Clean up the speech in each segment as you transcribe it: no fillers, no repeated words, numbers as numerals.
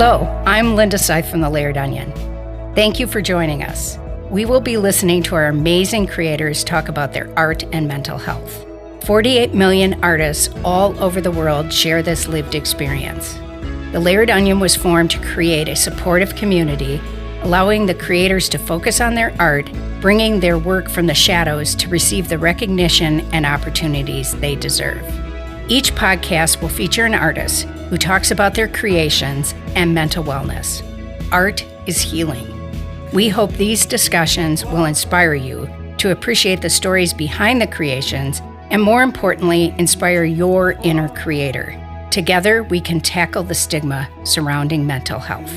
Hello, I'm Linda Seif from the Layered Onion. Thank you for joining us. We will be listening to our amazing creators talk about their art and mental health. 48 million artists all over the world share this lived experience. The Layered Onion was formed to create a supportive community, allowing the creators to focus on their art, bringing their work from the shadows to receive the recognition and opportunities they deserve. Each podcast will feature an artist who talks about their creations and mental wellness. Art is healing. We hope these discussions will inspire you to appreciate the stories behind the creations and, more importantly, inspire your inner creator. Together, we can tackle the stigma surrounding mental health.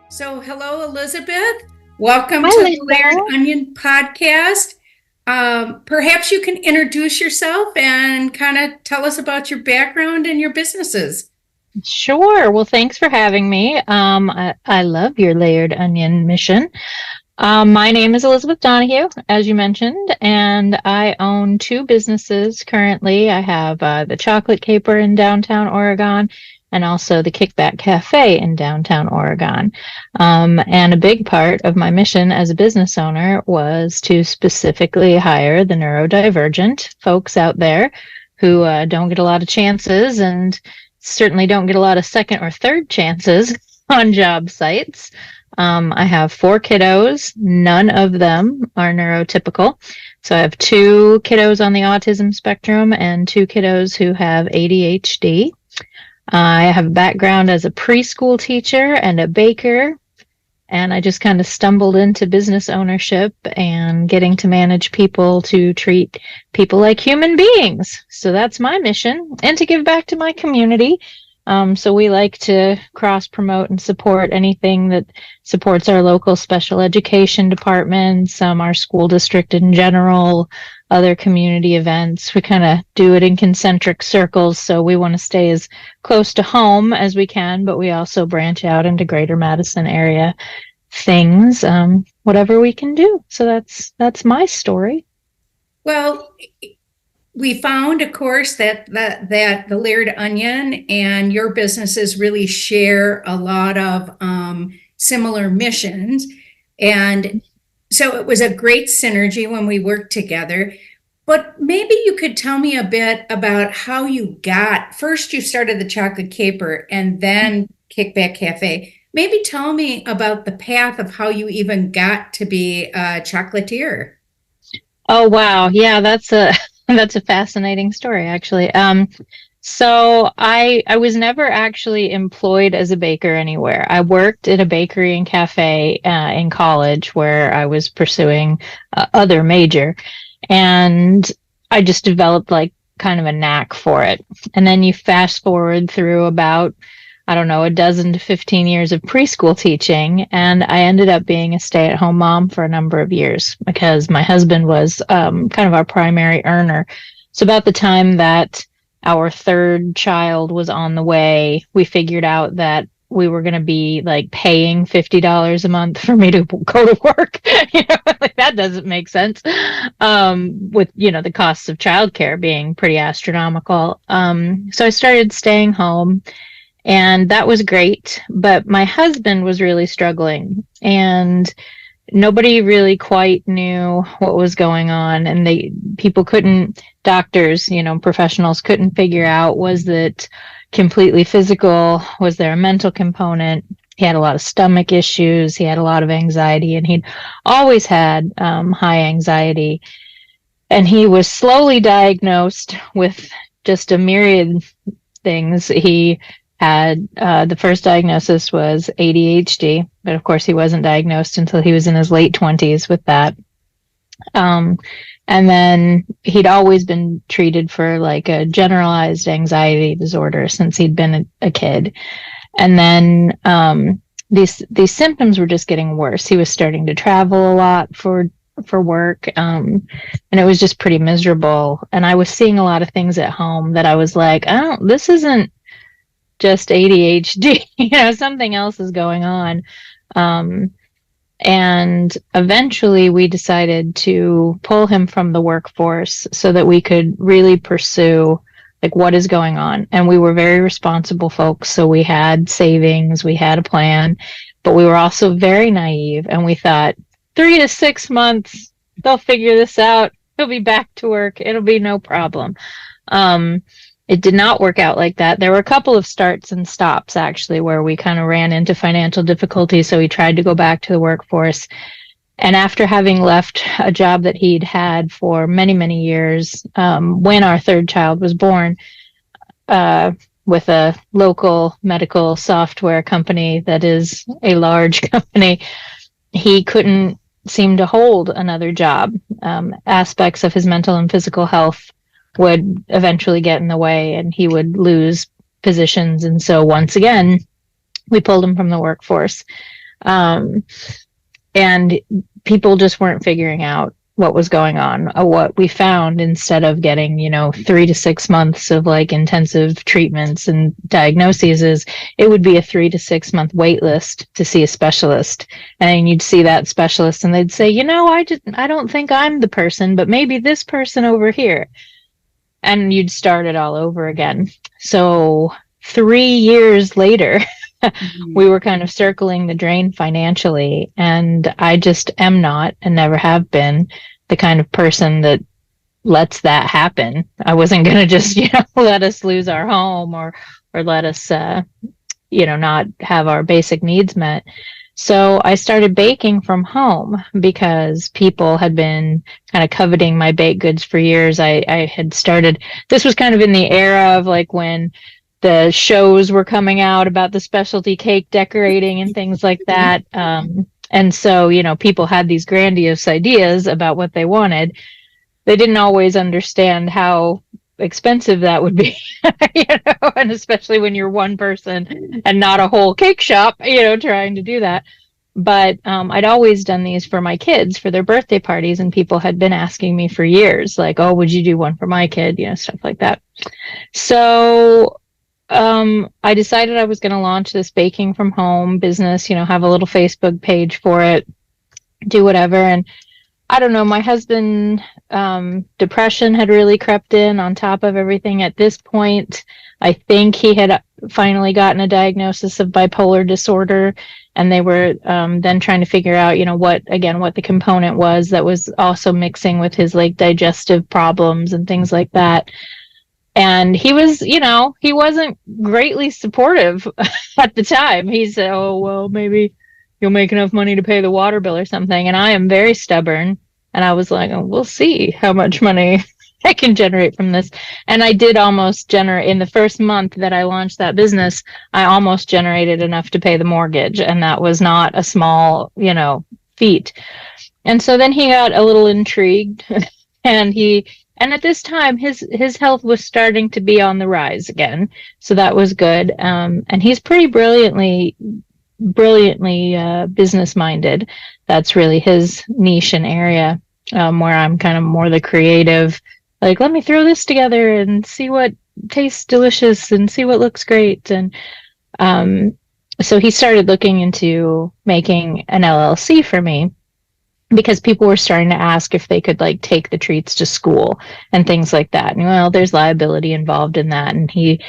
So, hello, Elizabeth. Welcome to the Layered Onion podcast. Perhaps you can introduce yourself and kind of tell us about your background and your businesses. Sure. Well, thanks for having me. I love your Layered Onion mission. My name is Elizabeth Donoghue, as you mentioned, and I own two businesses currently. I have the Chocolate Caper in downtown Oregon and also the Kickback Cafe in downtown Oregon. And a big part of my mission as a business owner was to specifically hire the neurodivergent folks out there who don't get a lot of chances and certainly don't get a lot of second or third chances on job sites. I have 4 kiddos. None of them are neurotypical. So I have 2 kiddos on the autism spectrum and 2 kiddos who have ADHD. I have a background as a preschool teacher and a baker, and I just kind of stumbled into business ownership and getting to manage people to treat people like human beings. So that's my mission, and to give back to my community. So we like to cross-promote and support anything that supports our local special education departments, our school district in general, other community events. We kind of do it in concentric circles, so we want to stay as close to home as we can, but we also branch out into greater Madison area things, whatever we can do. So that's my story. Well, we found, of course, that the Layered Onion and your businesses really share a lot of similar missions. And so it was a great synergy when we worked together. But maybe you could tell me a bit about how you first you started the Chocolate Caper and then Kickback Cafe. Maybe tell me about the path of how you even got to be a chocolatier. Oh, wow. Yeah, that's a fascinating story, actually. So I was never actually employed as a baker anywhere. I worked at a bakery and cafe in college where I was pursuing other major, and I just developed like kind of a knack for it. And then you fast forward through about, I don't know, 12 to 15 years of preschool teaching, and I ended up being a stay-at-home mom for a number of years because my husband was kind of our primary earner. So about the time that our 3rd child was on the way, we figured out that we were going to be like paying $50 a month for me to go to work. Like that doesn't make sense. With, the costs of childcare being pretty astronomical. So I started staying home. And that was great, but my husband was really struggling, and nobody really quite knew what was going on. And doctors, professionals couldn't figure out, was it completely physical? Was there a mental component? He had a lot of stomach issues. He had a lot of anxiety, and he'd always had high anxiety. And he was slowly diagnosed with just a myriad things. He had the first diagnosis was ADHD, but of course he wasn't diagnosed until he was in his late 20s with that. And then he'd always been treated for like a generalized anxiety disorder since he'd been a kid. And then these symptoms were just getting worse. He was starting to travel a lot for work, and it was just pretty miserable. And I was seeing a lot of things at home that I was like, this isn't just ADHD, something else is going on. And eventually we decided to pull him from the workforce so that we could really pursue like, what is going on? And we were very responsible folks. So we had savings, we had a plan, but we were also very naive. And we thought 3 to 6 months, they'll figure this out. He'll be back to work. It'll be no problem. It did not work out like that. There were a couple of starts and stops, actually, where we kind of ran into financial difficulties. So he tried to go back to the workforce. And after having left a job that he'd had for many, many years, when our third child was born, with a local medical software company that is a large company, he couldn't seem to hold another job. Aspects of his mental and physical health would eventually get in the way and he would lose positions. And so once again, we pulled him from the workforce. And people just weren't figuring out what was going on. What we found, instead of getting, 3 to 6 months of like intensive treatments and diagnoses, is it would be a 3 to 6 month wait list to see a specialist. And you'd see that specialist and they'd say, I don't think I'm the person, but maybe this person over here. And you'd start it all over again. So 3 years later, we were kind of circling the drain financially. And I just am not, and never have been, the kind of person that lets that happen. I wasn't going to just, let us lose our home or let us, not have our basic needs met. So I started baking from home because people had been kind of coveting my baked goods for years. I had started, this was kind of in the era of like when the shows were coming out about the specialty cake decorating and things like that. And so, people had these grandiose ideas about what they wanted. They didn't always understand how expensive that would be, and especially when you're one person and not a whole cake shop, trying to do that. But I'd always done these for my kids for their birthday parties, and people had been asking me for years, like, oh, would you do one for my kid? Stuff like that. So I decided I was going to launch this baking from home business, have a little Facebook page for it, do whatever. And I don't know, my husband, depression had really crept in on top of everything at this point. I think he had finally gotten a diagnosis of bipolar disorder, and they were then trying to figure out, what the component was that was also mixing with his like digestive problems and things like that. And he was, he wasn't greatly supportive at the time. He said, oh, well, maybe you'll make enough money to pay the water bill or something. And I am very stubborn. And I was like, oh, we'll see how much money I can generate from this. And I did almost generate, in the first month that I launched that business, I almost generated enough to pay the mortgage. And that was not a small, feat. And so then he got a little intrigued and at this time, his health was starting to be on the rise again. So that was good. And he's pretty brilliantly business-minded. That's really his niche and area, where I'm kind of more the creative, like, let me throw this together and see what tastes delicious and see what looks great. And so he started looking into making an LLC for me, because people were starting to ask if they could like take the treats to school and things like that. And well, there's liability involved in that. And he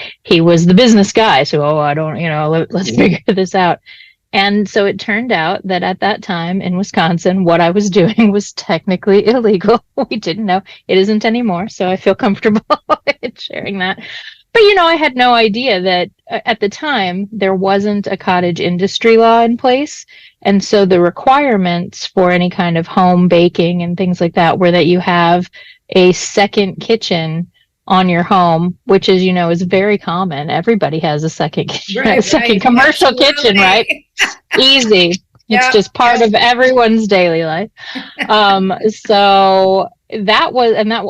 was the business guy. So, let's figure this out. And so it turned out that at that time in Wisconsin, what I was doing was technically illegal. We didn't know. It isn't anymore. So I feel comfortable in sharing that. But, I had no idea that at the time there wasn't a cottage industry law in place. And so the requirements for any kind of home baking and things like that were that you have a second kitchen on your home, which, as you know, is very common. Everybody has a second kitchen, second commercial kitchen, right? Easy. It's just part of everyone's daily life. So that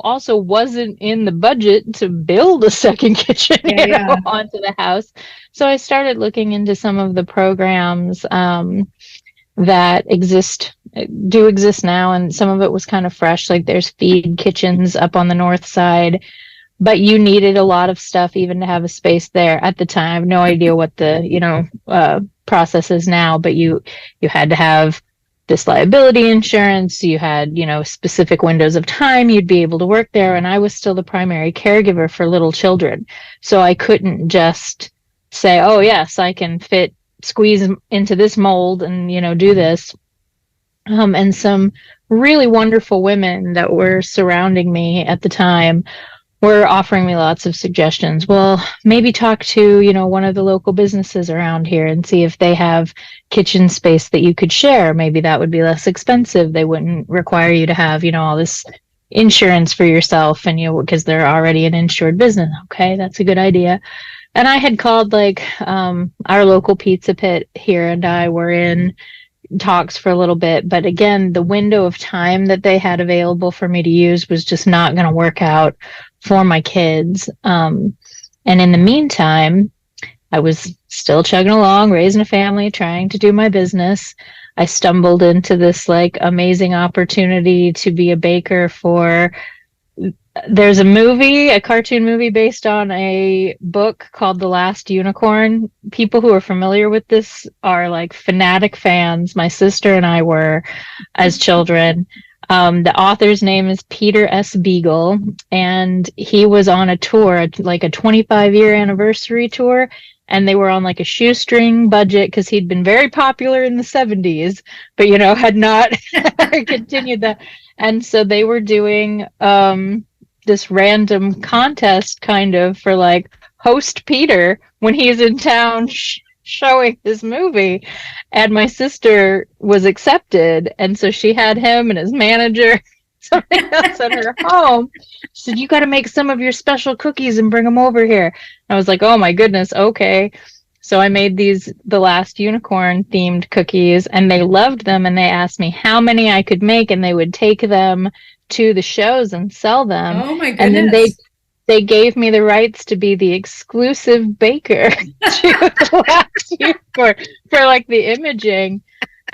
also wasn't in the budget to build a second kitchen onto the house. So I started looking into some of the programs that do exist now, and some of it was kind of fresh. Like there's feed kitchens up on the north side, but you needed a lot of stuff even to have a space there at the time. I have no idea what the process is now, but you had to have this liability insurance. You had, specific windows of time you'd be able to work there. And I was still the primary caregiver for little children. So I couldn't just say, oh, yes, I can squeeze into this mold and, do this. And some really wonderful women that were surrounding me at the time were offering me lots of suggestions. Well, maybe talk to, one of the local businesses around here and see if they have kitchen space that you could share. Maybe that would be less expensive. They wouldn't require you to have, all this insurance for yourself and because they're already an insured business. Okay, that's a good idea. And I had called our local pizza pit here, and I were in talks for a little bit, but again, the window of time that they had available for me to use was just not going to work out for my kids. And in the meantime, I was still chugging along, raising a family, trying to do my business. I stumbled into this amazing opportunity to be a baker there's a cartoon movie based on a book called The Last Unicorn. People who are familiar with this are fanatic fans. My sister and I were as children. The author's name is Peter S. Beagle, and he was on a tour, a 25-year anniversary tour, and they were on a shoestring budget because he'd been very popular in the 70s, but had not continued that. And so they were doing this random contest kind of for host Peter when he's in town showing his movie, and my sister was accepted, and so she had him and his manager, something else at her home. She said, you got to make some of your special cookies and bring them over here. I was like, oh my goodness, okay. So I made The Last Unicorn themed cookies, and they loved them, and they asked me how many I could make, and they would take them to the shows and sell them. Oh my goodness. And then they gave me the rights to be the exclusive baker to The Last Unicorn for the imaging.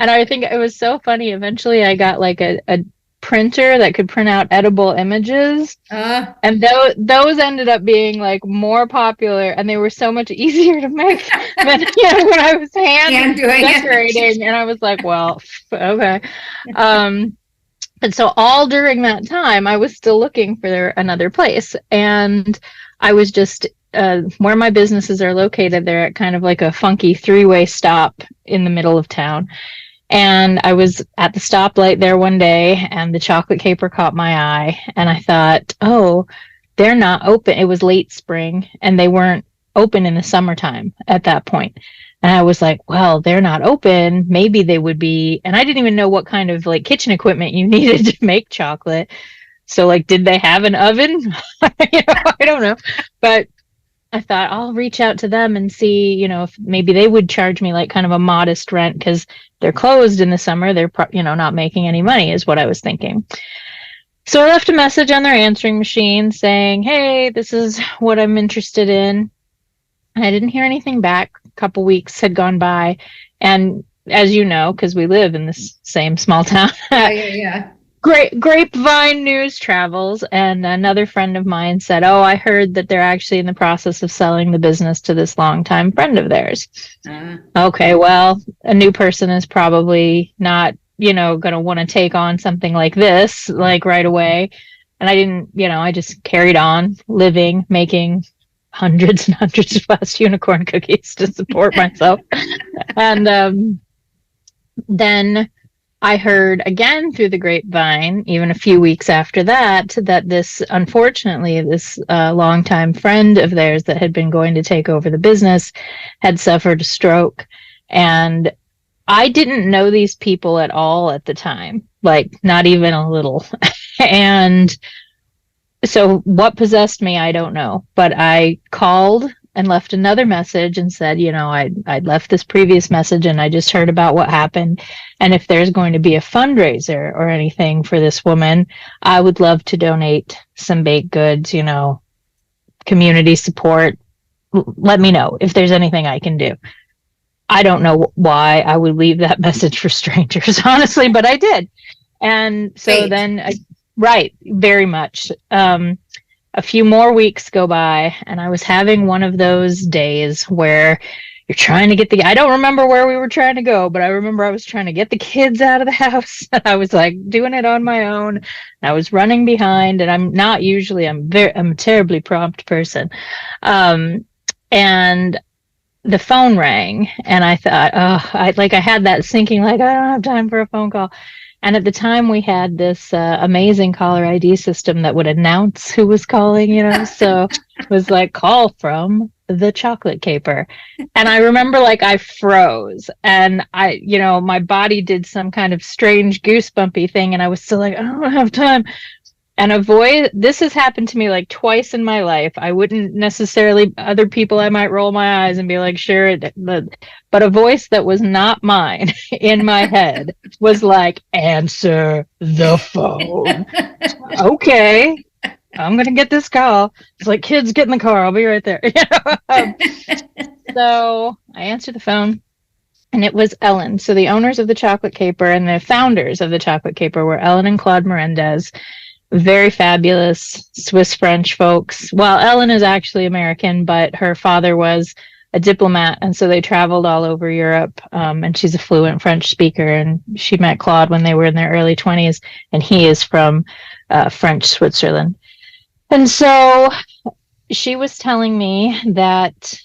And I think it was so funny. Eventually I got a printer that could print out edible images. And those ended up being more popular, and they were so much easier to make than when I was hand decorating. And I was like, well, okay. And so all during that time, I was still looking for another place. And I was just where my businesses are located, they're at kind of a funky 3-way stop in the middle of town. And I was at the stoplight there one day, and the chocolate caper caught my eye. And I thought, oh, they're not open. It was late spring, and they weren't open in the summertime at that point. And I was like, well, they're not open. Maybe they would be. And I didn't even know what kind of kitchen equipment you needed to make chocolate. So did they have an oven? I don't know. But I thought I'll reach out to them and see, if maybe they would charge me kind of a modest rent because they're closed in the summer. They're, not making any money is what I was thinking. So I left a message on their answering machine saying, hey, this is what I'm interested in. I didn't hear anything back. A couple weeks had gone by. And as you know, because we live in this same small town, yeah. Grapevine news travels. And another friend of mine said, oh, I heard that they're actually in the process of selling the business to this longtime friend of theirs. Okay, well, a new person is probably not, going to want to take on something like this, right away. And I didn't, I just carried on living, making hundreds and hundreds of Last Unicorn cookies to support myself. And then I heard again through the grapevine, even a few weeks after that this, unfortunately, this longtime friend of theirs that had been going to take over the business had suffered a stroke. And I didn't know these people at all at the time, not even a little. And so what possessed me, I don't know. But I called and left another message and said, I'd left this previous message and I just heard about what happened. And if there's going to be a fundraiser or anything for this woman, I would love to donate some baked goods, community support. Let me know if there's anything I can do. I don't know why I would leave that message for strangers, honestly, but I did. And so then, right, very much. A few more weeks go by, and I was having one of those days where you're trying to I don't remember where we were trying to go, but I remember I was trying to get the kids out of the house. I was like doing it on my own. I was running behind, and I'm a terribly prompt person. And the phone rang, and I thought, I had that sinking, like, I don't have time for a phone call. And at the time, we had this amazing caller ID system that would announce who was calling, so it was like, call from the chocolate caper. And I remember, like, I froze, and my body did some kind of strange goosebumpy thing, and I was still like, I don't have time. And this has happened to me like twice in my life. I wouldn't necessarily, other people, I might roll my eyes and be like, sure. But a voice that was not mine in my head was like, answer the phone. Okay, I'm going to get this call. It's like, kids, get in the car. I'll be right there. So I answered the phone. And it was Ellen. So the owners of the Chocolate Caper and the founders of the Chocolate Caper were Ellen and Claude Melendez. Very fabulous Swiss-French folks. Well, Ellen is actually American, but her father was a diplomat, and so they traveled all over Europe, and she's a fluent French speaker, and she met Claude when they were in their early 20s, and he is from French Switzerland. And so she was telling me that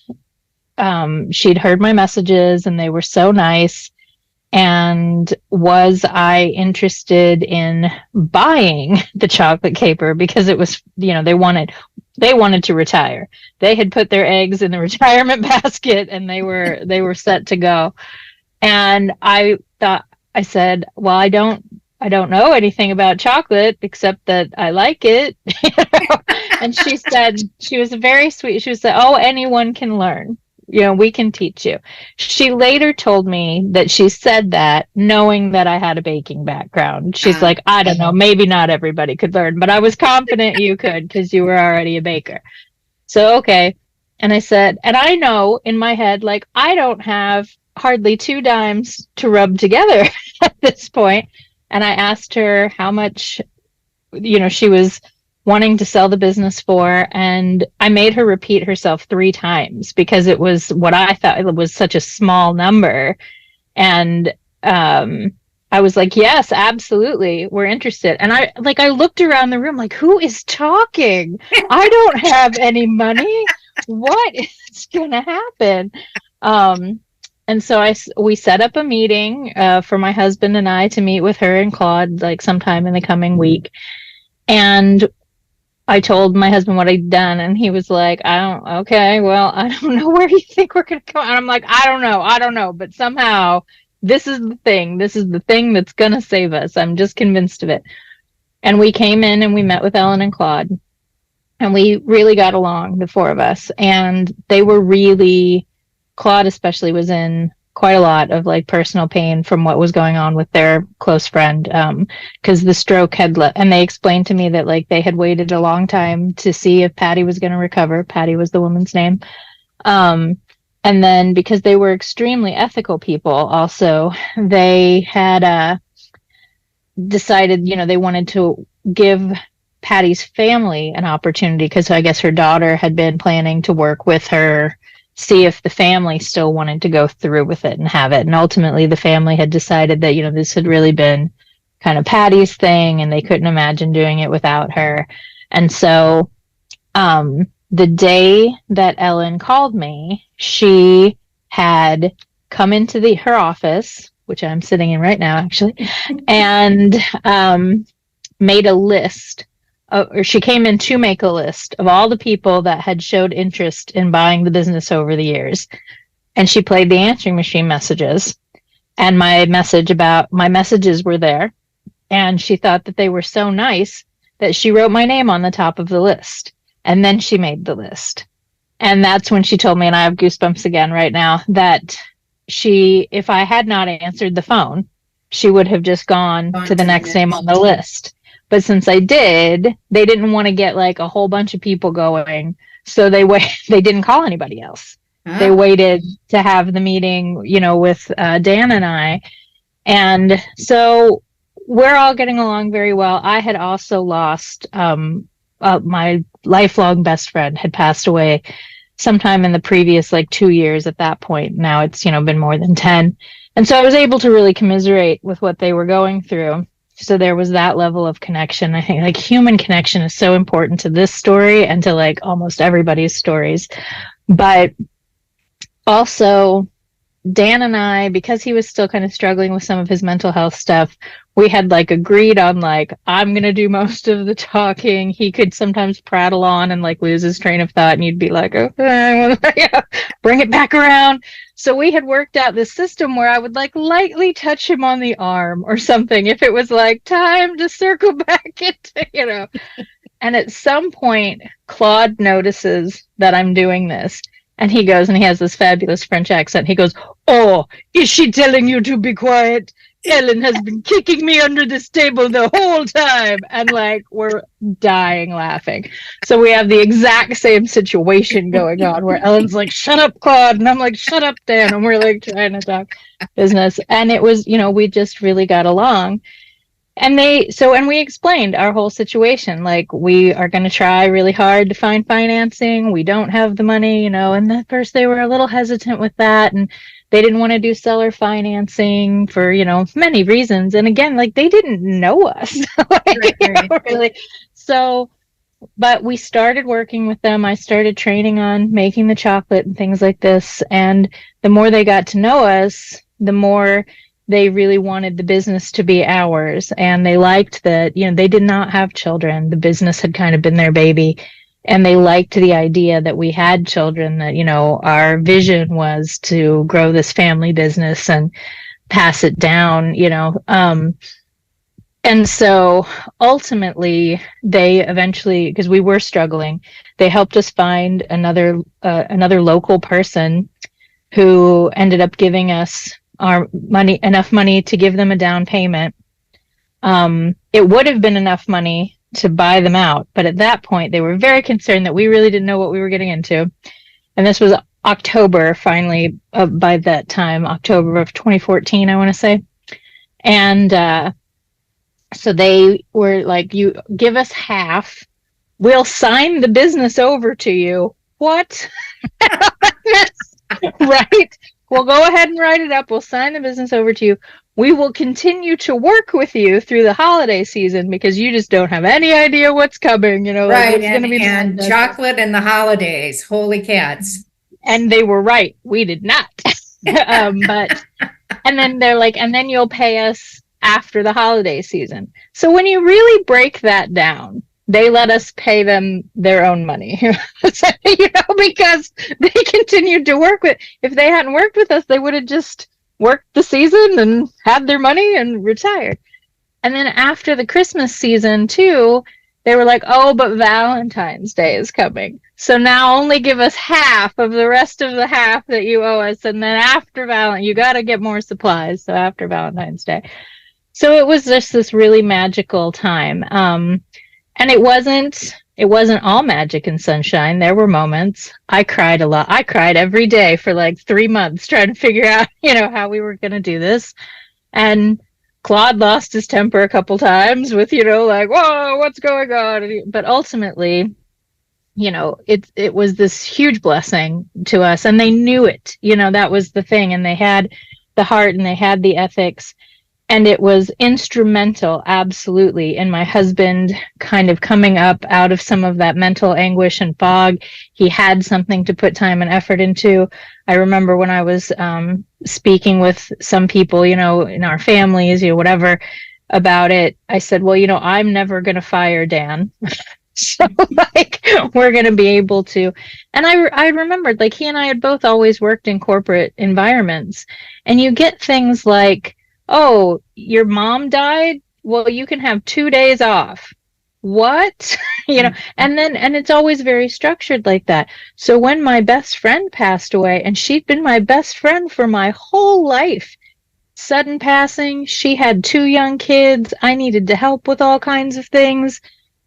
she'd heard my messages, and they were so nice. And was I interested in buying the Chocolate Caper, because it was, they wanted to retire. They had put their eggs in the retirement basket, and they were set to go. And I said, well, I don't know anything about chocolate except that I like it. And she said, she was very sweet. She said, oh, anyone can learn. We can teach you. She later told me that she said that knowing that I had a baking background. She's like, I don't know, maybe not everybody could learn, but I was confident you could because you were already a baker. So, okay. And I said, and I know in my head, like, I don't have hardly 2 dimes to rub together at this point. And I asked her how much, she was wanting to sell the business for, and I made her repeat herself 3 times because it was what I thought it was such a small number. And I was like, yes, absolutely, we're interested. And I looked around the room like, who is talking? I don't have any money. What is gonna happen? And so we set up a meeting for my husband and I to meet with her and Claude like sometime in the coming week. And I told my husband what I'd done, and he was like, okay, well, I don't know where you think we're going to go. And I'm like, I don't know. But somehow this is the thing that's going to save us. I'm just convinced of it. And we came in and we met with Ellen and Claude, and we really got along, the 4 of us. And they were Claude especially was in quite a lot of like personal pain from what was going on with their close friend, because the stroke and they explained to me that like they had waited a long time to see if Patty was going to recover. Patty was the woman's name. And then because they were extremely ethical people also, they had decided, they wanted to give Patty's family an opportunity, because I guess her daughter had been planning to work with her, see if the family still wanted to go through with it and have it. And ultimately the family had decided that, this had really been kind of Patty's thing, and they couldn't imagine doing it without her. And so the day that Ellen called me, she had come into her office, which I'm sitting in right now, actually, and made a list. Or she came in to make a list of all the people that had showed interest in buying the business over the years. And she played the answering machine messages, and my messages were there. And she thought that they were so nice that she wrote my name on the top of the list. And then she made the list. And that's when she told me, and I have goosebumps again right now, that if I had not answered the phone, she would have just gone to the next name on the list. But since I did, they didn't want to get like a whole bunch of people going. So they didn't call anybody else. They waited to have the meeting, with Dan and I. And so we're all getting along very well. I had also lost my lifelong best friend had passed away sometime in the previous like 2 years at that point. Now it's, been more than 10. And so I was able to really commiserate with what they were going through. So there was that level of connection. I think like human connection is so important to this story and to like almost everybody's stories. But also, Dan and I, because he was still kind of struggling with some of his mental health stuff, we had like agreed on like, I'm going to do most of the talking. He could sometimes prattle on and like lose his train of thought, and you'd be like, okay, bring it back around. So we had worked out this system where I would like lightly touch him on the arm or something if it was like time to circle back into, And at some point, Claude notices that I'm doing this. And he goes, and he has this fabulous French accent. He goes, "Oh, is she telling you to be quiet? Ellen has been kicking me under this table the whole time." And like, we're dying laughing. So we have the exact same situation going on where Ellen's like, "Shut up, Claude." And I'm like, "Shut up, Dan." And we're like trying to talk business. And it was, we just really got along. And we explained our whole situation. Like, we are going to try really hard to find financing. We don't have the money, and at first they were a little hesitant with that. And they didn't want to do seller financing for, many reasons. And again, like, they didn't know us. Really. So, but we started working with them. I started training on making the chocolate and things like this. And the more they got to know us, the more they really wanted the business to be ours. And they liked that, they did not have children. The business had kind of been their baby. And they liked the idea that we had children, that, our vision was to grow this family business and pass it down, And so ultimately, they eventually, because we were struggling, they helped us find another local person who ended up giving us enough money to give them a down payment. It would have been enough money to buy them out, but at that point they were very concerned that we really didn't know what we were getting into. And this was October, finally, by that time, October of 2014, I want to say. And so they were like, "You give us half, we'll sign the business over to you." What? Right? "We'll go ahead and write it up. We'll sign the business over to you. We will continue to work with you through the holiday season because you just don't have any idea what's coming." Right. And chocolate and the holidays. Holy cats. And they were right. We did not. But, and then they're like, "And then you'll pay us after the holiday season." So when you really break that down, they let us pay them their own money, because they continued to work with. If they hadn't worked with us, they would have just worked the season and had their money and retired. And then after the Christmas season too, they were like, "Oh, but Valentine's Day is coming. So now only give us half of the rest of the half that you owe us. And then after you got to get more supplies. So after Valentine's Day." So it was just this really magical time. And it wasn't all magic and sunshine. There were moments. I cried a lot. I cried every day for like 3 months trying to figure out, how we were going to do this. And Claude lost his temper a couple times with, like, "Whoa, what's going on?" But ultimately, it was this huge blessing to us, and they knew it. That was the thing. And they had the heart and they had the ethics. And it was instrumental, absolutely, in my husband kind of coming up out of some of that mental anguish and fog. He had something to put time and effort into. I remember when I was speaking with some people, in our families, whatever, about it, I said, "Well, I'm never going to fire Dan." So, like, we're going to be able to. And I remembered, like, he and I had both always worked in corporate environments. And you get things like, "Oh, your mom died? Well, you can have 2 days off." What? And it's always very structured like that. So when my best friend passed away, and she'd been my best friend for my whole life, sudden passing, she had 2 young kids. I needed to help with all kinds of things.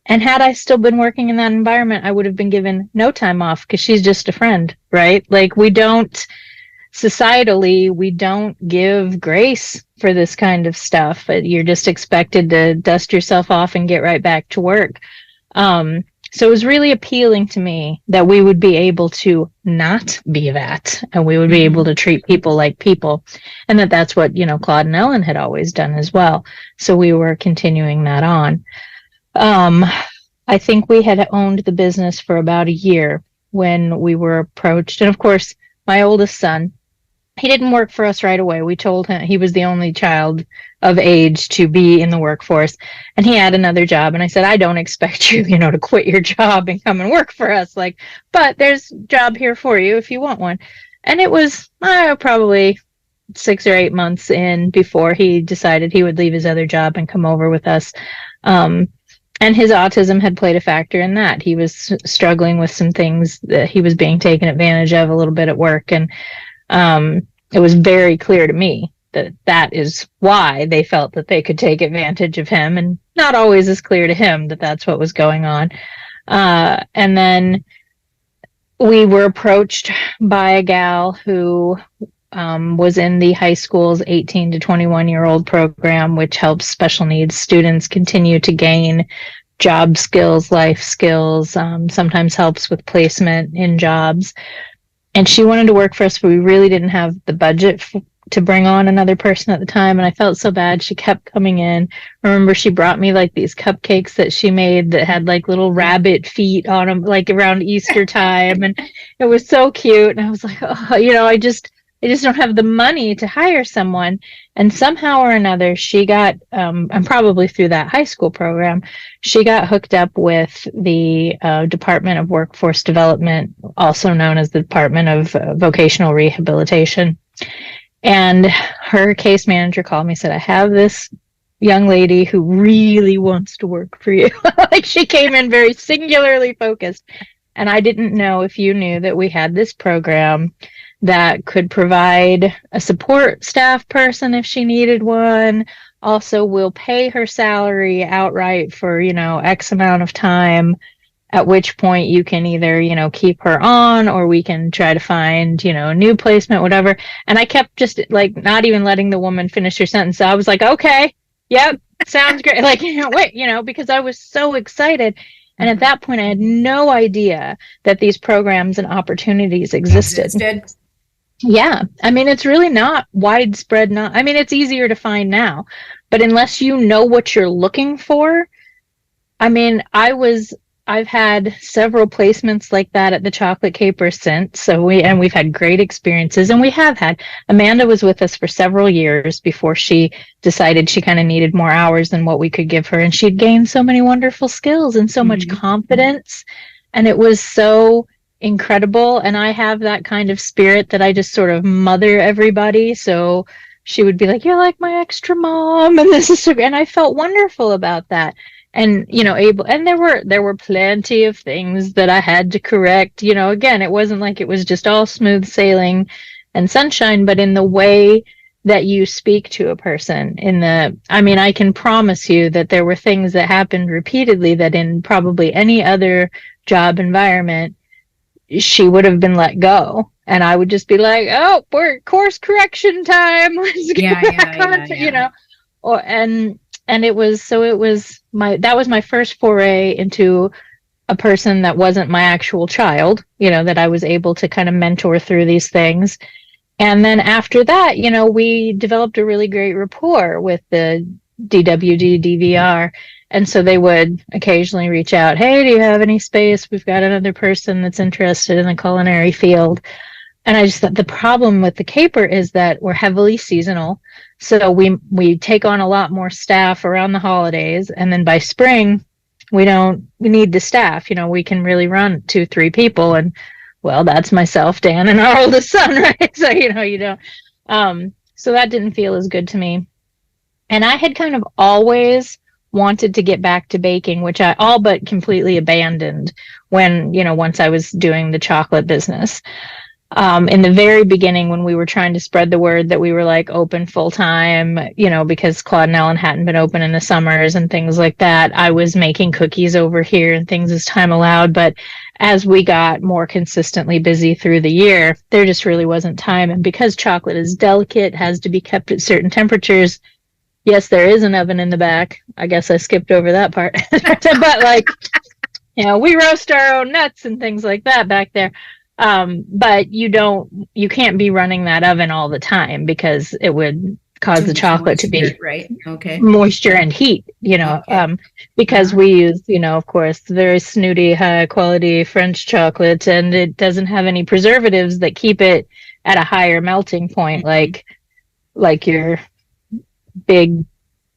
And had I still been working in that environment, I would have been given no time off because she's just a friend, right? Like, societally, we don't give grace for this kind of stuff. You're just expected to dust yourself off and get right back to work. So it was really appealing to me that we would be able to not be that, and we would be able to treat people like people, and that's what, Claude and Ellen had always done as well. So we were continuing that on. I think we had owned the business for about a year when we were approached. And of course, my oldest son, he didn't work for us right away. We told him he was the only child of age to be in the workforce, and he had another job. And I said, I don't expect you, to quit your job and come and work for us. But there's a job here for you if you want one. And it was probably 6 or 8 months in before he decided he would leave his other job and come over with us. And his autism had played a factor in that. He was struggling with some things that he was being taken advantage of a little bit at work. And it was very clear to me that is why they felt that they could take advantage of him, and not always as clear to him that that's what was going on. And then we were approached by a gal who was in the high school's 18 to 21-year-old program, which helps special needs students continue to gain job skills, life skills, sometimes helps with placement in jobs. And she wanted to work for us, but we really didn't have the budget to bring on another person at the time. And I felt so bad. She kept coming in. I remember she brought me these cupcakes that she made that had little rabbit feet on them, around Easter time. And it was so cute. And I was like, oh, I just don't have the money to hire someone. And somehow or another, she got, and probably through that high school program, she got hooked up with the Department of Workforce Development, also known as the Department of Vocational Rehabilitation. And her case manager called me and said, I have this young lady who really wants to work for you. She came in very singularly focused. And I didn't know if you knew that we had this program that could provide a support staff person if she needed one. Also, will pay her salary outright for, X amount of time, at which point you can either, keep her on, or we can try to find, a new placement, whatever. And I kept just not even letting the woman finish her sentence. I was like, okay, yep, sounds great. Wait, because I was so excited. And at that point, I had no idea that these programs and opportunities existed. Yeah. It's really not widespread. It's easier to find now, but unless you know what you're looking for, I've had several placements like that at the Chocolate Caper since. So we've had great experiences, and we have had. Amanda was with us for several years before she decided she kind of needed more hours than what we could give her. And she'd gained so many wonderful skills and so much confidence. And it was so incredible. And I have that kind of spirit that I just sort of mother everybody. So she would be like, you're like my extra mom. And this is so great. And I felt wonderful about that. And, and there were plenty of things that I had to correct. Again, it wasn't like it was just all smooth sailing and sunshine, but in the way that you speak to a person I can promise you that there were things that happened repeatedly that in probably any other job environment, she would have been let go. And I would just be like, oh, we're course correction time. Let's get back on, And it was that was my first foray into a person that wasn't my actual child, that I was able to kind of mentor through these things. And then after that, we developed a really great rapport with the DWD DVR. And so they would occasionally reach out, hey, do you have any space? We've got another person that's interested in the culinary field. And I just thought the problem with the Caper is that we're heavily seasonal. So we take on a lot more staff around the holidays. And then by spring, we need the staff. We can really run 2-3 people. And well, that's myself, Dan, and our oldest son, right? So, you don't. So that didn't feel as good to me. And I had kind of always wanted to get back to baking, which I all but completely abandoned when, once I was doing the chocolate business. In the very beginning, when we were trying to spread the word that we were open full time, because Claude and Ellen hadn't been open in the summers and things like that, I was making cookies over here and things as time allowed. But as we got more consistently busy through the year, there just really wasn't time. And because chocolate is delicate, has to be kept at certain temperatures. Yes, there is an oven in the back. I guess I skipped over that part. But we roast our own nuts and things like that back there. But you can't be running that oven all the time because it would cause Too the much chocolate to be moisture, right? Okay. moisture and heat, Okay. because we use, of course, very snooty, high quality French chocolate, and it doesn't have any preservatives that keep it at a higher melting point, Mhm. like your big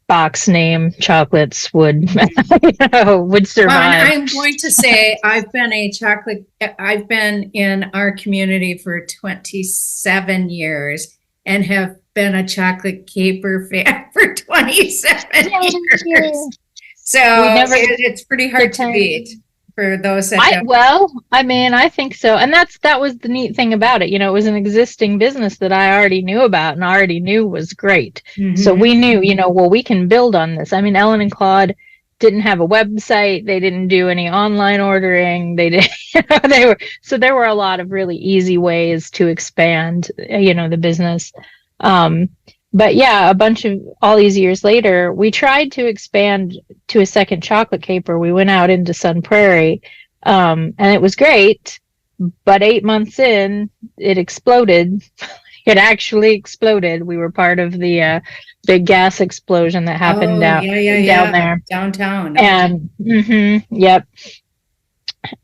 box name chocolates would, would Well, and survive. I'm going to say I've been in our community for 27 years and have been a chocolate caper fan for 27 years. So We never it's pretty get hard to tired. beat for those that have. I mean, I think so. And that was the neat thing about it. It was an existing business that I already knew about and already knew was great. So Mhm. we knew, well, we can build on this. I mean, Ellen and Claude didn't have a website. They didn't do any online ordering. They did, so there were a lot of really easy ways to expand, the business. Um, but yeah, a bunch of all these years later, we tried to expand to a second chocolate caper. We went out into Sun Prairie, and it was great. But 8 months in, it exploded. It actually exploded. We were part of the big gas explosion that happened Oh, yeah, yeah, down yeah. there. Downtown. And yep,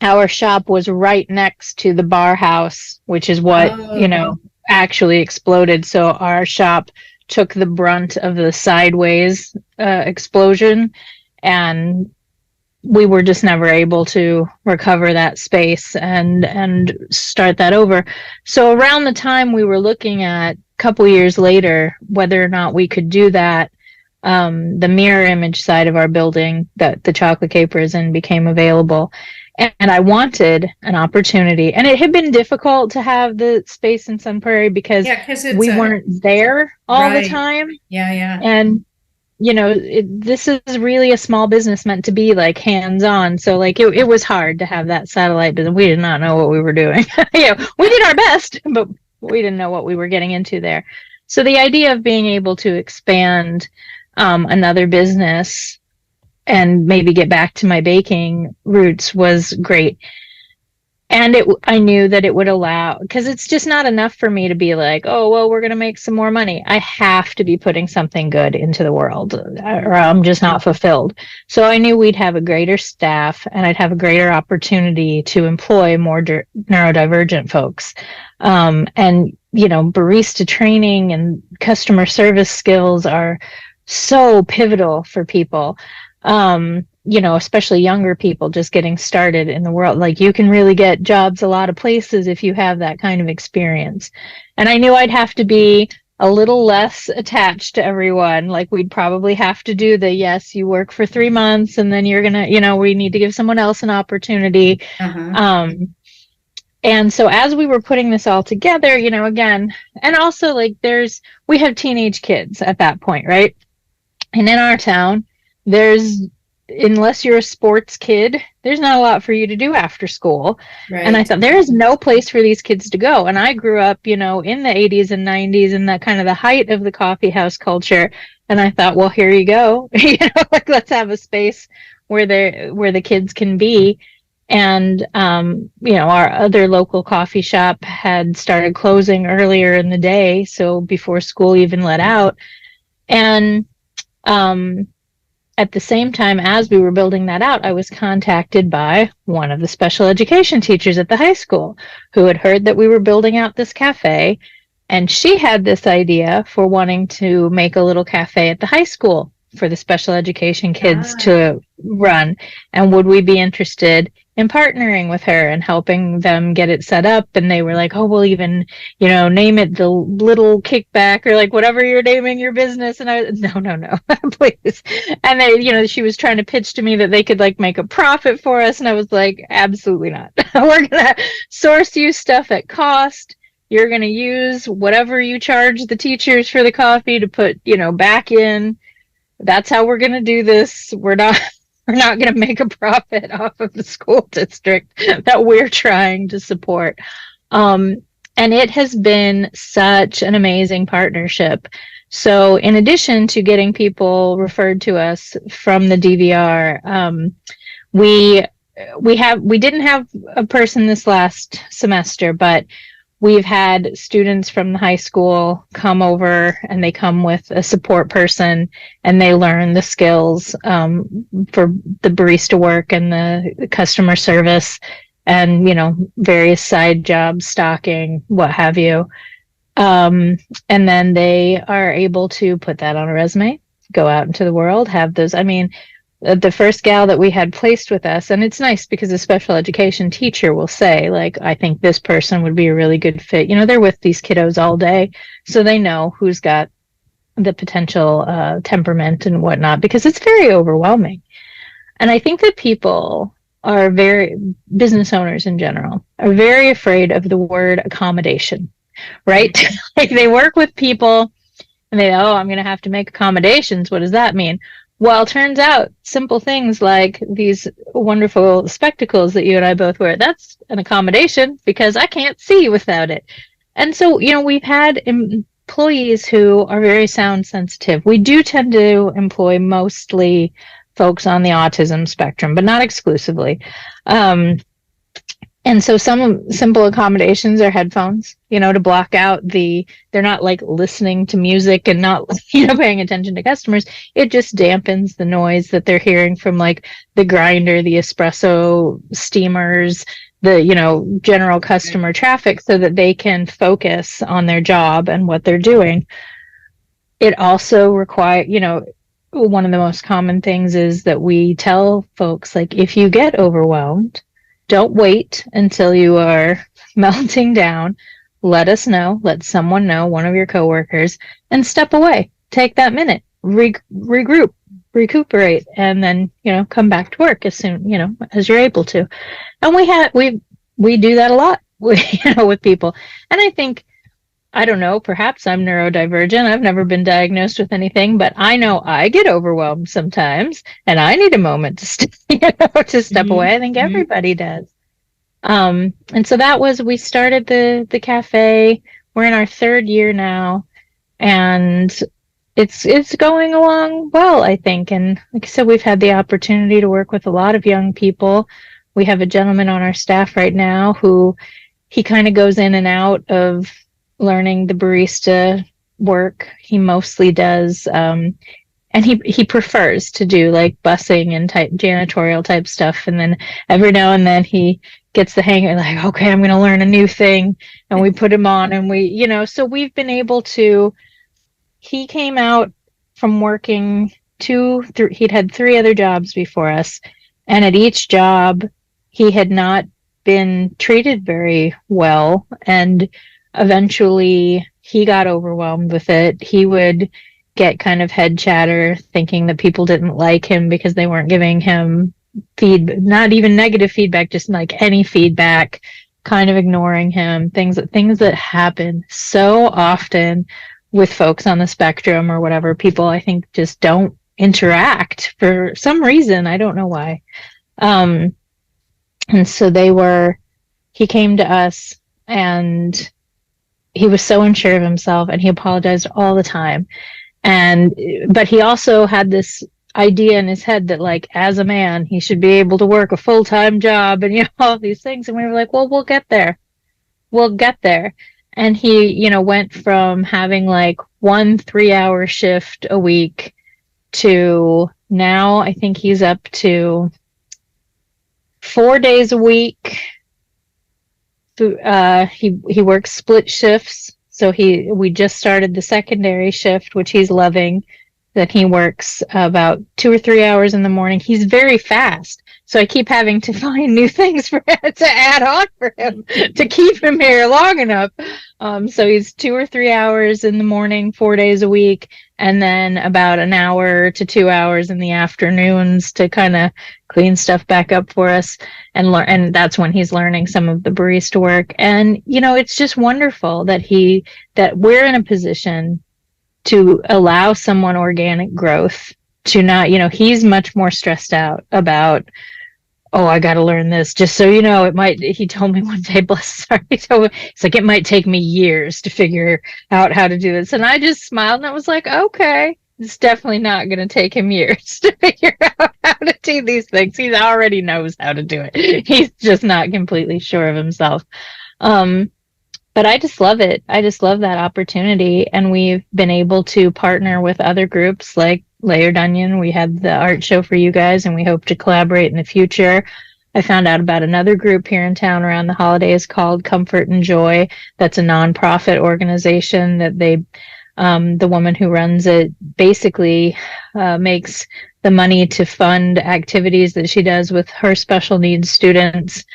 our shop was right next to the bar house, which is what, Oh, actually exploded. So our shop took the brunt of the sideways explosion, and we were just never able to recover that space and start that over. So around the time we were looking at, a couple years later, whether or not we could do that, the mirror image side of our building that the chocolate caper is in became available. And I wanted an opportunity. And it had been difficult to have the space in Sun Prairie because yeah, because it's we a, weren't there all the right. time. Yeah, yeah. And this is really a small business meant to be like hands-on. So like it was hard to have that satellite business. We did not know what we were doing. We did our best, but we didn't know what we were getting into there. So the idea of being able to expand another business and maybe get back to my baking roots was great. And I knew that it would allow, because it's just not enough for me to be like, oh, well, we're going to make some more money. I have to be putting something good into the world, or I'm just not fulfilled. So I knew we'd have a greater staff and I'd have a greater opportunity to employ more neurodivergent folks. And, barista training and customer service skills are so pivotal for people. Especially younger people just getting started in the world. Like you can really get jobs a lot of places if you have that kind of experience. And I knew I'd have to be a little less attached to everyone. Like we'd probably have to do yes, you work for 3 months and then you're gonna, we need to give someone else an opportunity. Uh-huh. And so as we were putting this all together, again, and also like we have teenage kids at that point, right? And in our town, unless you're a sports kid, there's not a lot for you to do after school. Right. And I thought there is no place for these kids to go. And I grew up, in the 80s and 90s and that kind of the height of the coffee house culture. And I thought, well, here you go. Like let's have a space where the kids can be. And our other local coffee shop had started closing earlier in the day, so before school even let out. And at the same time as we were building that out, I was contacted by one of the special education teachers at the high school who had heard that we were building out this cafe. And she had this idea for wanting to make a little cafe at the high school for the special education kids to run. And would we be interested in partnering with her and helping them get it set up? And they were like, oh, we'll even, name it the Little Kickback or like whatever you're naming your business. And I, no, please. And they, she was trying to pitch to me that they could like make a profit for us. And I was like, absolutely not. We're going to source you stuff at cost. You're going to use whatever you charge the teachers for the coffee to put, back in. That's how we're going to do this. We're not going to make a profit off of the school district that we're trying to support. And it has been such an amazing partnership. So in addition to getting people referred to us from the DVR, we we didn't have a person this last semester, but we've had students from the high school come over, and they come with a support person, and they learn the skills for the barista work and the customer service, and various side jobs, stocking, what have you. And then they are able to put that on a resume, go out into the world, have those. I mean, the first gal that we had placed with us, and it's nice because a special education teacher will say, like, I think this person would be a really good fit. They're with these kiddos all day, so they know who's got the potential temperament and whatnot, because it's very overwhelming. And I think that business owners in general, are very afraid of the word accommodation, right? Like, they work with people and I'm going to have to make accommodations. What does that mean? Well, turns out simple things like these wonderful spectacles that you and I both wear, that's an accommodation because I can't see without it. And so, we've had employees who are very sound sensitive. We do tend to employ mostly folks on the autism spectrum, but not exclusively. And so some simple accommodations are headphones, to block out they're not like listening to music and not, paying attention to customers. It just dampens the noise that they're hearing from like the grinder, the espresso steamers, the, general customer traffic, so that they can focus on their job and what they're doing. It also requires, one of the most common things is that we tell folks, like, if you get overwhelmed, don't wait until you are melting down. Let us know. Let someone know, one of your coworkers, and step away. Take that minute, regroup, recuperate, and then, come back to work as soon, as you're able to. And we do that a lot with people. And I don't know, perhaps I'm neurodivergent. I've never been diagnosed with anything, but I know I get overwhelmed sometimes, and I need a moment to step away. I think everybody does. And so we started the cafe. We're in our third year now, and it's going along well, I think. And like I said, we've had the opportunity to work with a lot of young people. We have a gentleman on our staff right now who he kind of goes in and out of learning the barista work. He mostly does, and he prefers to do like busing and janitorial type stuff. And then every now and then he gets the hang of, like, okay, I'm going to learn a new thing, and we put him on, and so we've been able to. He came out from working he'd had 3 other jobs before us, and at each job he had not been treated very well, and eventually he got overwhelmed with it. He would get kind of head chatter, thinking that people didn't like him because they weren't giving him not even negative feedback, just like any feedback, kind of ignoring him. Things that happen so often with folks on the spectrum or whatever. People, I think, just don't interact for some reason. I don't know why. And so he came to us, and he was so unsure of himself, and he apologized all the time. But he also had this idea in his head that, like, as a man, he should be able to work a full-time job and, all these things. And we were like, well, we'll get there. And he, went from having like 1 3-hour shift a week to now I think he's up to 4 days a week. He works split shifts. So we just started the secondary shift, which he's loving. That he works about 2 or 3 hours in the morning. He's very fast, so I keep having to find new things for him to add on for him to keep him here long enough. So he's 2 or 3 hours in the morning, 4 days a week, and then about 1 hour to 2 hours in the afternoons to kind of clean stuff back up for us and learn. And that's when he's learning some of the barista work. And it's just wonderful that we're in a position to allow someone organic growth, to not, he's much more stressed out about, oh, I got to learn this. Just so you know, he told me one day, bless his heart, it's like, it might take me years to figure out how to do this. And I just smiled, and I was like, okay, it's definitely not going to take him years to figure out how to guarantee these things. He already knows how to do it. He's just not completely sure of himself. But I just love it. I just love that opportunity. And we've been able to partner with other groups like Layered Onion. We had the art show for you guys, and we hope to collaborate in the future. I found out about another group here in town around the holidays called Comfort and Joy. That's a nonprofit organization that the woman who runs it basically makes the money to fund activities that she does with her special needs students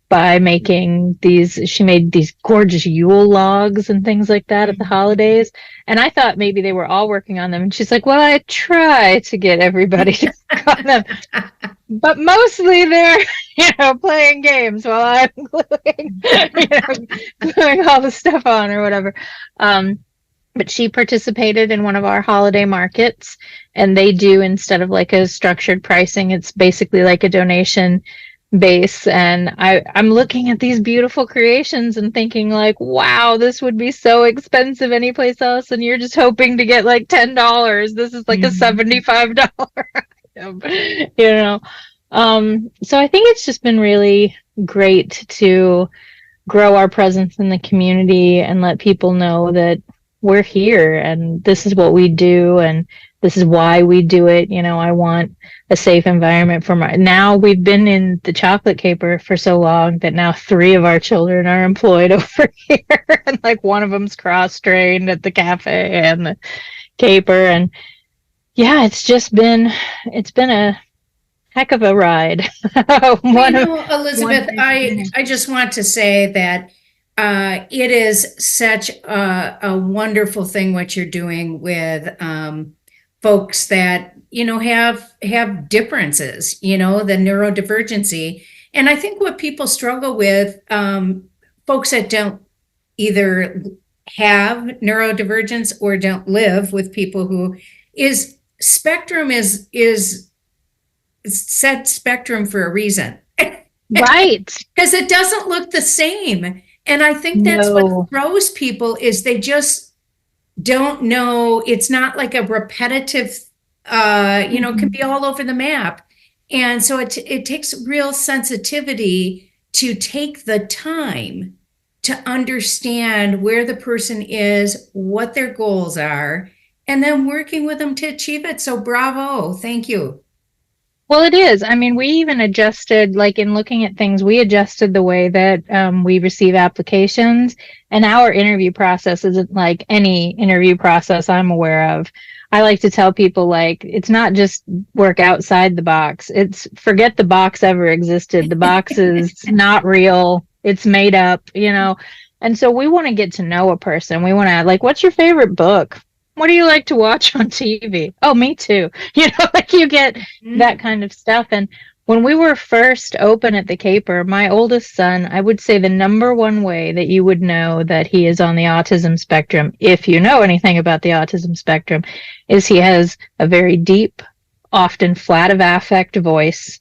by she made these gorgeous Yule logs and things like that at the holidays. And I thought maybe they were all working on them. And she's like, well, I try to get everybody to work on them. But mostly they're, playing games while I'm gluing all the stuff on or whatever. But she participated in one of our holiday markets, and they do, instead of like a structured pricing, it's basically like a donation base. And I'm looking at these beautiful creations and thinking like, wow, this would be so expensive anyplace else, and you're just hoping to get like $10. This is like a $75 item, so I think it's just been really great to grow our presence in the community and let people know that we're here and this is what we do and this is why we do it. I want a safe environment for now we've been in the chocolate caper for so long that now 3 of our children are employed over here. And like one of them's cross-trained at the cafe and the caper. And yeah, it's been a heck of a ride. Elizabeth, I just want to say that it is such a wonderful thing what you're doing with folks that have differences, the neurodivergency. And I think what people struggle with, folks that don't either have neurodivergence or don't live with people who is spectrum is said spectrum for a reason. Right. Because it doesn't look the same. And I think that's what throws people is they just don't know. It's not like a repetitive, can be all over the map. And so it takes real sensitivity to take the time to understand where the person is, what their goals are, and then working with them to achieve it. So bravo. Thank you. Well, it is. I mean, we even adjusted, like in looking at things, we adjusted the way that we receive applications, and our interview process isn't like any interview process I'm aware of. I like to tell people, like, it's not just work outside the box. It's forget the box ever existed. The box is not real. It's made up, And so we want to get to know a person. We want to, like, what's your favorite book? What do you like to watch on TV? Oh, me too. Like you get that kind of stuff. And when we were first open at the Caper, my oldest son, I would say the number one way that you would know that he is on the autism spectrum, if you know anything about the autism spectrum, is he has a very deep, often flat of affect voice.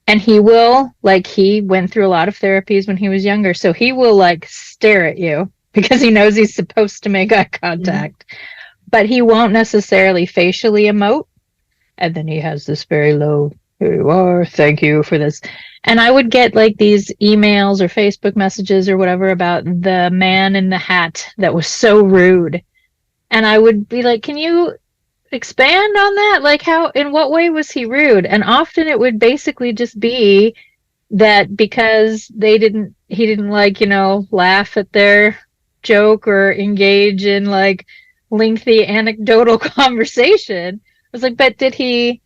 And he will, like, he went through a lot of therapies when he was younger. So he will like stare at you because he knows he's supposed to make eye contact. But he won't necessarily facially emote. And then he has this very low, here you are, thank you for this. And I would get like these emails or Facebook messages or whatever about the man in the hat that was so rude. And I would be like, can you expand on that? Like in what way was he rude? And often it would basically just be that because he didn't like, laugh at their joke or engage in like lengthy anecdotal conversation. I was like, but did he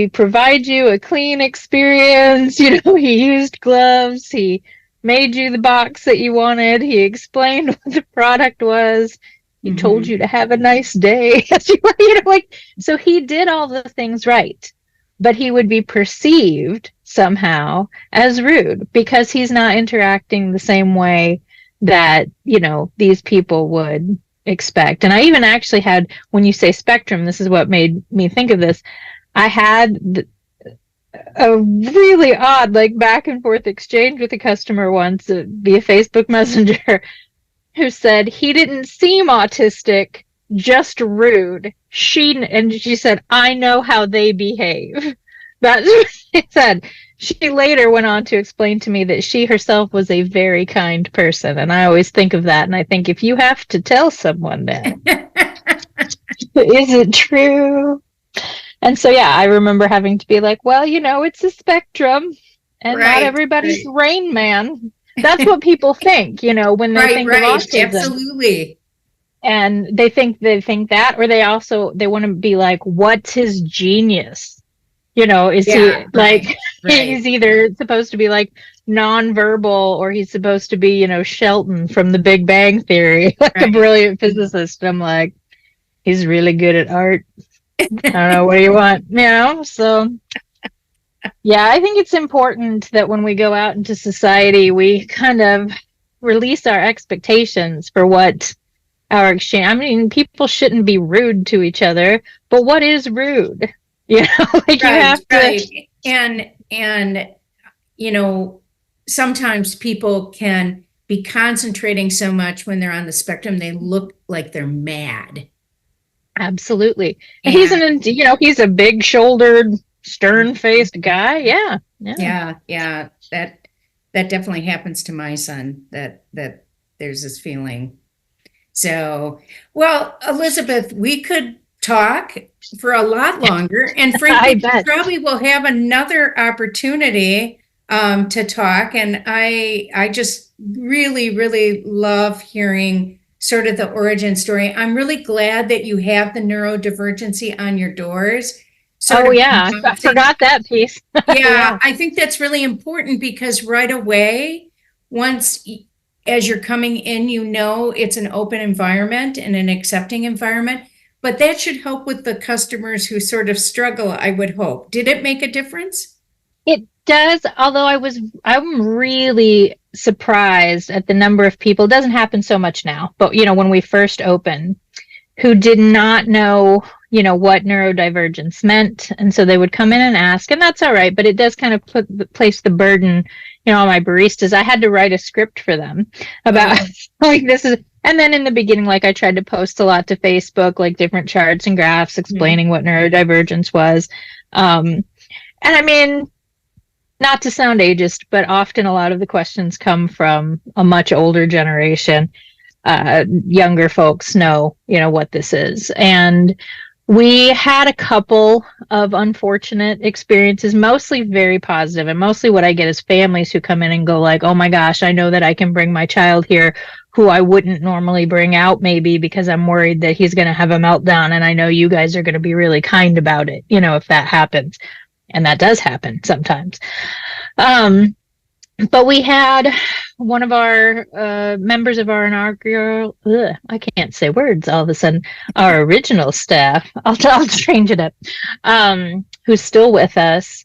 provide you a clean experience? He used gloves, he made you the box that you wanted, he explained what the product was, he told you to have a nice day. So he did all the things right, but he would be perceived somehow as rude because he's not interacting the same way that these people would expect. And I even actually had, when you say spectrum, this is what made me think of this. I had a really odd, like, back and forth exchange with a customer once via Facebook Messenger who said he didn't seem autistic, just rude. She said, I know how they behave. That's what she said. She later went on to explain to me that she herself was a very kind person. And I always think of that. And I think, if you have to tell someone that, is it true? And so, yeah, I remember having to be like, well, it's a spectrum, and not everybody's Rain Man. That's what people think, when they think of autism. Absolutely. And they think that, or they want to be like, what's his genius? Is he like, he's either supposed to be like nonverbal, or he's supposed to be, Shelton from The Big Bang Theory, like a brilliant physicist. I'm like, he's really good at art. I don't know, what do you want? So yeah, I think it's important that when we go out into society, we kind of release our expectations for what our exchange. I mean, people shouldn't be rude to each other, but what is rude? You have to. And sometimes people can be concentrating so much when they're on the spectrum, they look like they're mad. Absolutely. And he's a big-shouldered, stern-faced guy. Yeah. That definitely happens to my son, that there's this feeling. So, well, Elizabeth, we could talk for a lot longer, and frankly, we probably will have another opportunity to talk. And I just really, really love hearing sort of the origin story. I'm really glad that you have the neurodivergency on your doors. I forgot that piece. Yeah, I think that's really important, because right away, once as you're coming in, it's an open environment and an accepting environment. But that should help with the customers who sort of struggle, I would hope. Did it make a difference? It does, although I'm really surprised at the number of people. It doesn't happen so much now, but when we first opened, who did not know, what neurodivergence meant. And so they would come in and ask, and that's all right, but it does kind of place the burden, on my baristas. I had to write a script for them about like, this is. And then in the beginning, like, I tried to post a lot to Facebook, like different charts and graphs explaining what neurodivergence was. And I mean, not to sound ageist, but often a lot of the questions come from a much older generation. Younger folks know, what this is. And we had a couple of unfortunate experiences, mostly very positive. And mostly what I get is families who come in and go like, oh my gosh, I know that I can bring my child here who I wouldn't normally bring out, maybe because I'm worried that he's going to have a meltdown. And I know you guys are going to be really kind about it, if that happens. And that does happen sometimes. But we had one of our members of our inaugural, I can't say words all of a sudden, our original staff, I'll change it up, who's still with us,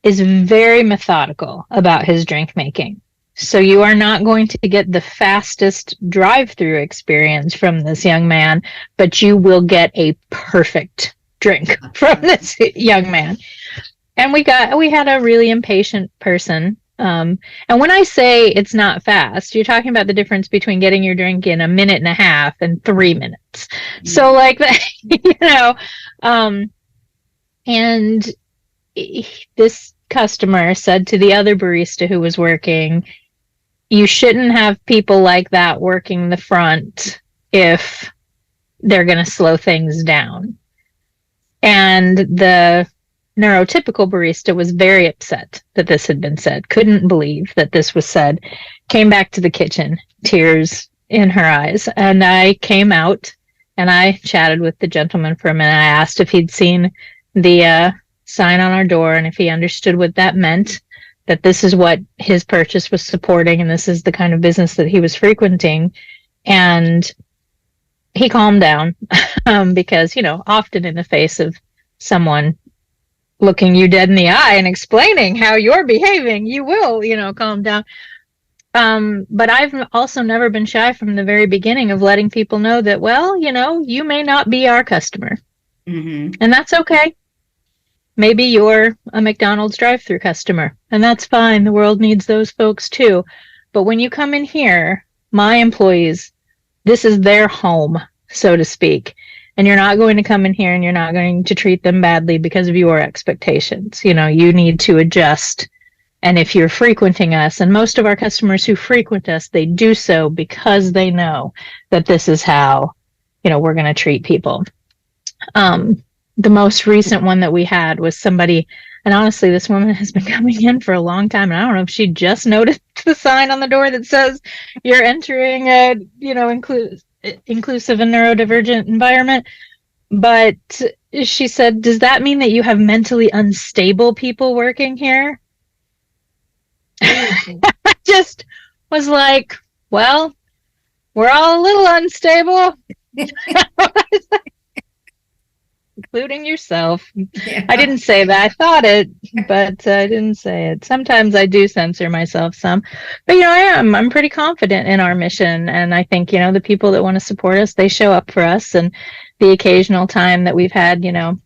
is very methodical about his drink making. So you are not going to get the fastest drive-through experience from this young man, but you will get a perfect drink from this young man. And we had a really impatient person. And when I say it's not fast, you're talking about the difference between getting your drink in a minute and a half and 3 minutes. So like that, and this customer said to the other barista who was working, you shouldn't have people like that working the front if they're going to slow things down. And the neurotypical barista was very upset that this had been said, couldn't believe that this was said, came back to the kitchen, tears in her eyes. And I came out and I chatted with the gentleman for a minute. I asked if he'd seen the sign on our door and if he understood what that meant, that this is what his purchase was supporting and this is the kind of business that he was frequenting. And he calmed down because, often in the face of someone looking you dead in the eye and explaining how you're behaving, you will, calm down. But I've also never been shy from the very beginning of letting people know that, well, you may not be our customer. And that's okay. Maybe you're a McDonald's drive-through customer, and that's fine. The world needs those folks too. But when you come in here, my employees, this is their home. so to speak. And you're not going to come in here and you're not going to treat them badly because of your expectations. You know, you need to adjust. And if you're frequenting us, and most of our customers who frequent us, they do so because they know that this is how, you know, we're going to treat people. The most recent one that we had was somebody, and honestly, this woman has been coming in for a long time, and I don't know if she just noticed the sign on the door that says you're entering a, you know, inclusive and neurodivergent environment. But she said, does that mean that you have mentally unstable people working here? I just was like, well, we're all a little unstable. Including yourself. Yeah. I didn't say that. I thought it, but I didn't say it. Sometimes I do censor myself some. But, you know, I'm pretty confident in our mission. And I think, you know, the people that want to support us, they show up for us. And the occasional time that we've had, you know,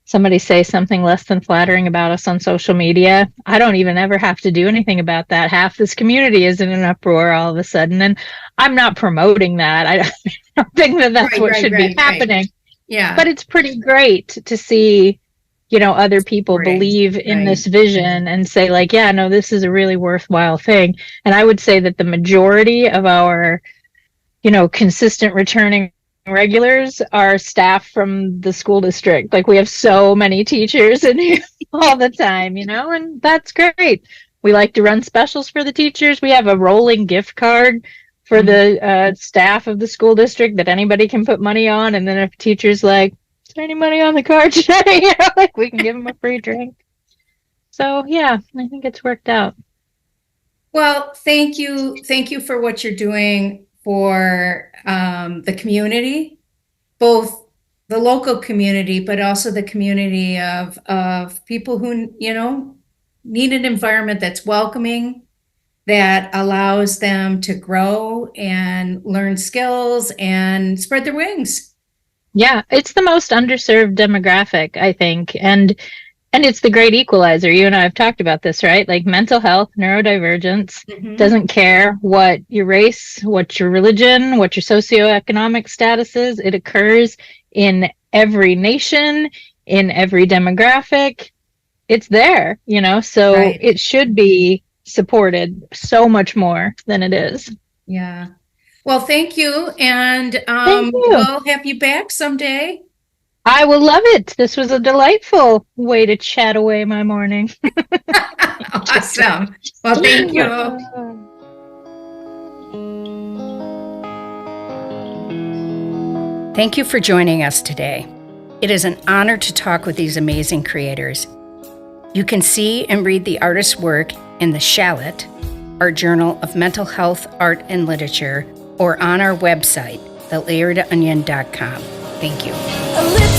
somebody say something less than flattering about us on social media, I don't even ever have to do anything about that. Half this community is in an uproar all of a sudden. And I'm not promoting that. I don't think that that's what should be happening. Yeah. But it's pretty great to see, you know, other people believe in this vision and say, like, yeah, no, this is a really worthwhile thing. And I would say that the majority of our, you know, consistent returning regulars are staff from the school district. Like, we have so many teachers in here all the time, you know, and that's great. We like to run specials for the teachers. We have a rolling gift card for the staff of the school district that anybody can put money on. And then if teachers like, is there any money on the card today? You know, like, we can give them a free drink. So, yeah, I think it's worked out. Well, thank you. Thank you for what you're doing for the community, both the local community, but also the community of people who, you know, need an environment that's welcoming, that allows them to grow and learn skills and spread their wings. Yeah, it's the most underserved demographic, I think. And it's the great equalizer. You and I have talked about this, right? Like, mental health, neurodivergence, doesn't care what your race, what your religion, what your socioeconomic status is. It occurs in every nation, in every demographic. It's there, you know, so it should be supported so much more than it is. Yeah. Well, thank you. And thank you. We'll have you back someday. I will love it. This was a delightful way to chat away my morning. Awesome. Well, thank you. Thank you for joining us today. It is an honor to talk with these amazing creators. You can see and read the artist's work in the Shallot, our journal of mental health, art, and literature, or on our website, thelayeredonion.com. Thank you.